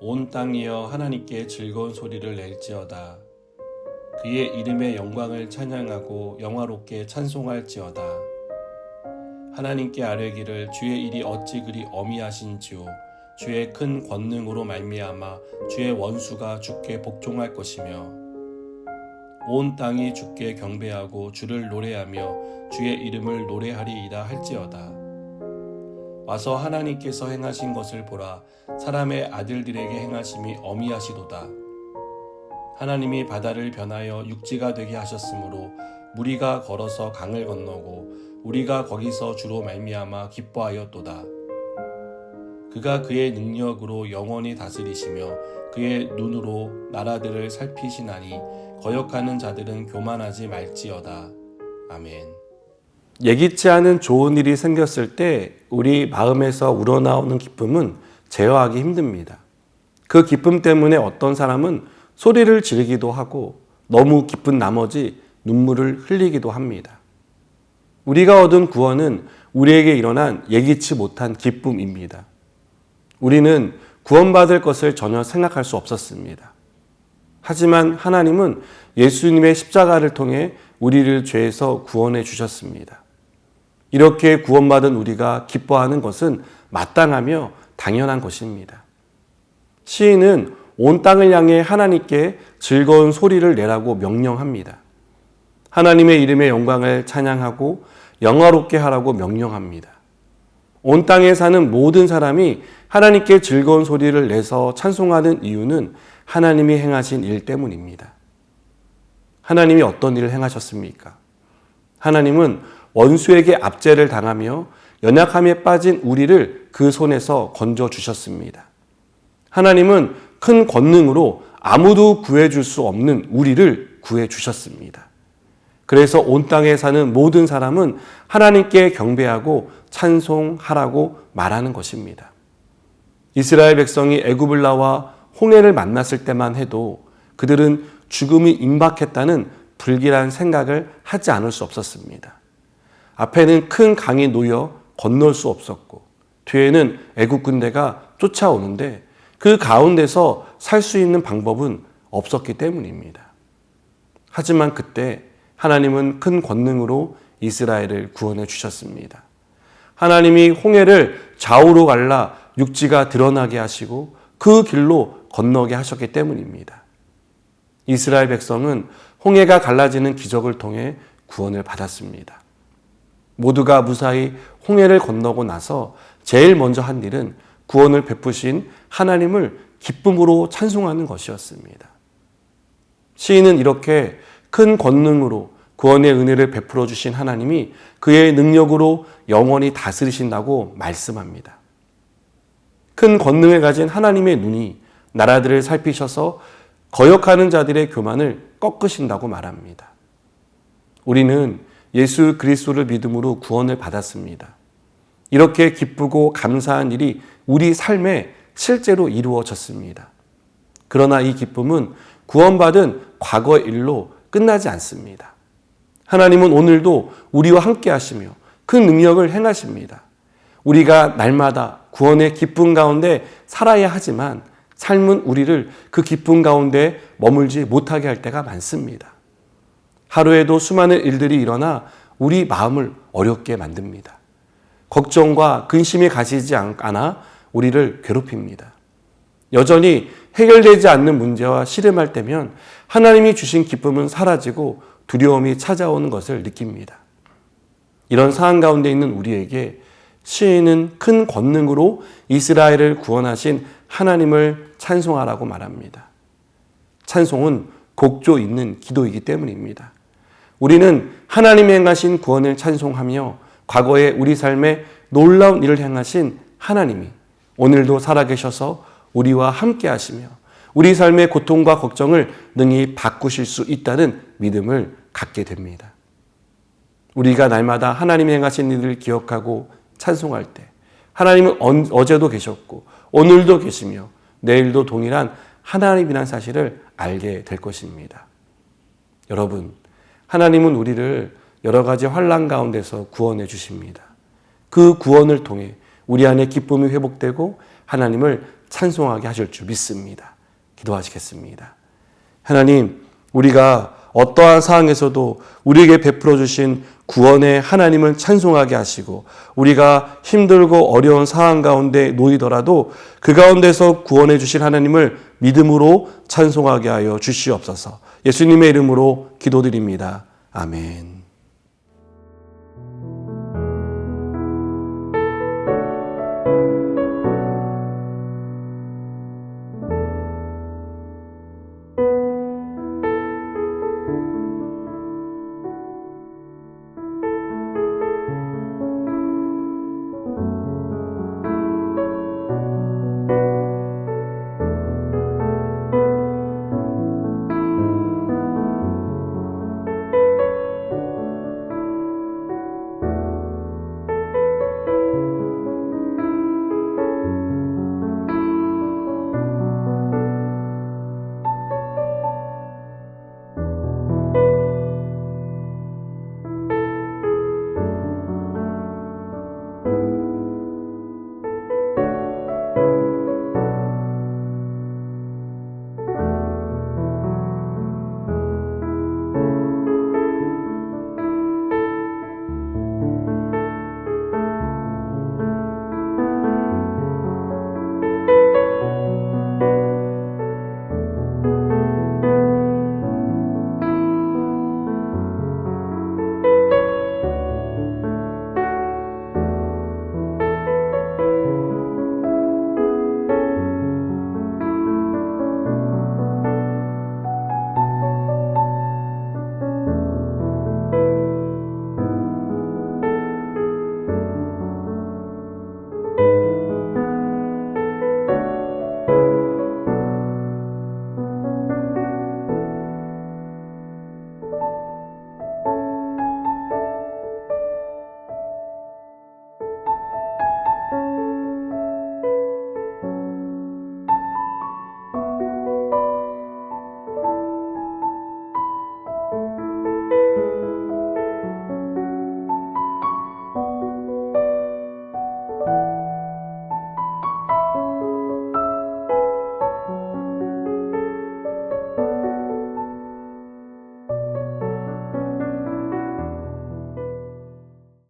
온 땅이여 하나님께 즐거운 소리를 낼지어다. 그의 이름의 영광을 찬양하고 영화롭게 찬송할지어다. 하나님께 아뢰기를 주의 일이 어찌 그리 어미하신지요. 주의 큰 권능으로 말미암아 주의 원수가 주께 복종할 것이며 온 땅이 주께 경배하고 주를 노래하며 주의 이름을 노래하리이다 할지어다. 와서 하나님께서 행하신 것을 보라. 사람의 아들들에게 행하심이 어미하시도다. 하나님이 바다를 변하여 육지가 되게 하셨으므로 무리가 걸어서 강을 건너고 우리가 거기서 주로 말미암아 기뻐하였도다. 그가 그의 능력으로 영원히 다스리시며 그의 눈으로 나라들을 살피시나니 거역하는 자들은 교만하지 말지어다. 아멘. 예기치 않은 좋은 일이 생겼을 때 우리 마음에서 우러나오는 기쁨은 제어하기 힘듭니다. 그 기쁨 때문에 어떤 사람은 소리를 지르기도 하고 너무 기쁜 나머지 눈물을 흘리기도 합니다. 우리가 얻은 구원은 우리에게 일어난 예기치 못한 기쁨입니다. 우리는 구원받을 것을 전혀 생각할 수 없었습니다. 하지만 하나님은 예수님의 십자가를 통해 우리를 죄에서 구원해 주셨습니다. 이렇게 구원받은 우리가 기뻐하는 것은 마땅하며 당연한 것입니다. 시인은 온 땅을 향해 하나님께 즐거운 소리를 내라고 명령합니다. 하나님의 이름의 영광을 찬양하고 영화롭게 하라고 명령합니다. 온 땅에 사는 모든 사람이 하나님께 즐거운 소리를 내서 찬송하는 이유는 하나님이 행하신 일 때문입니다. 하나님이 어떤 일을 행하셨습니까? 하나님은 원수에게 압제를 당하며 연약함에 빠진 우리를 그 손에서 건져주셨습니다. 하나님은 큰 권능으로 아무도 구해줄 수 없는 우리를 구해주셨습니다. 그래서 온 땅에 사는 모든 사람은 하나님께 경배하고 찬송하라고 말하는 것입니다. 이스라엘 백성이 애굽을 나와 홍해를 만났을 때만 해도 그들은 죽음이 임박했다는 불길한 생각을 하지 않을 수 없었습니다. 앞에는 큰 강이 놓여 건널 수 없었고 뒤에는 애굽 군대가 쫓아오는데 그 가운데서 살 수 있는 방법은 없었기 때문입니다. 하지만 그때 하나님은 큰 권능으로 이스라엘을 구원해 주셨습니다. 하나님이 홍해를 좌우로 갈라 육지가 드러나게 하시고 그 길로 건너게 하셨기 때문입니다. 이스라엘 백성은 홍해가 갈라지는 기적을 통해 구원을 받았습니다. 모두가 무사히 홍해를 건너고 나서 제일 먼저 한 일은 구원을 베푸신 하나님을 기쁨으로 찬송하는 것이었습니다. 시인은 이렇게 큰 권능으로 구원의 은혜를 베풀어 주신 하나님이 그의 능력으로 영원히 다스리신다고 말씀합니다. 큰 권능을 가진 하나님의 눈이 나라들을 살피셔서 거역하는 자들의 교만을 꺾으신다고 말합니다. 우리는 예수 그리스도를 믿음으로 구원을 받았습니다. 이렇게 기쁘고 감사한 일이 우리 삶에 실제로 이루어졌습니다. 그러나 이 기쁨은 구원받은 과거의 일로 끝나지 않습니다. 하나님은 오늘도 우리와 함께 하시며 그 능력을 행하십니다. 우리가 날마다 구원의 기쁨 가운데 살아야 하지만 삶은 우리를 그 기쁨 가운데 머물지 못하게 할 때가 많습니다. 하루에도 수많은 일들이 일어나 우리 마음을 어렵게 만듭니다. 걱정과 근심이 가시지 않아 우리를 괴롭힙니다. 여전히 해결되지 않는 문제와 씨름할 때면 하나님이 주신 기쁨은 사라지고 두려움이 찾아오는 것을 느낍니다. 이런 상황 가운데 있는 우리에게 시인은 큰 권능으로 이스라엘을 구원하신 하나님을 찬송하라고 말합니다. 찬송은 곡조 있는 기도이기 때문입니다. 우리는 하나님이 행하신 구원을 찬송하며 과거에 우리 삶에 놀라운 일을 행하신 하나님이 오늘도 살아계셔서 우리와 함께 하시며 우리 삶의 고통과 걱정을 능히 바꾸실 수 있다는 믿음을 갖게 됩니다. 우리가 날마다 하나님이 행하신 일을 기억하고 찬송할 때 하나님은 어제도 계셨고 오늘도 계시며 내일도 동일한 하나님이라는 사실을 알게 될 것입니다. 여러분, 하나님은 우리를 여러 가지 환난 가운데서 구원해 주십니다. 그 구원을 통해 우리 안에 기쁨이 회복되고 하나님을 찬송하게 하실 줄 믿습니다. 기도하시겠습니다. 하나님, 우리가 어떠한 상황에서도 우리에게 베풀어 주신 구원의 하나님을 찬송하게 하시고 우리가 힘들고 어려운 상황 가운데 놓이더라도 그 가운데서 구원해 주실 하나님을 믿음으로 찬송하게 하여 주시옵소서. 예수님의 이름으로 기도드립니다. 아멘.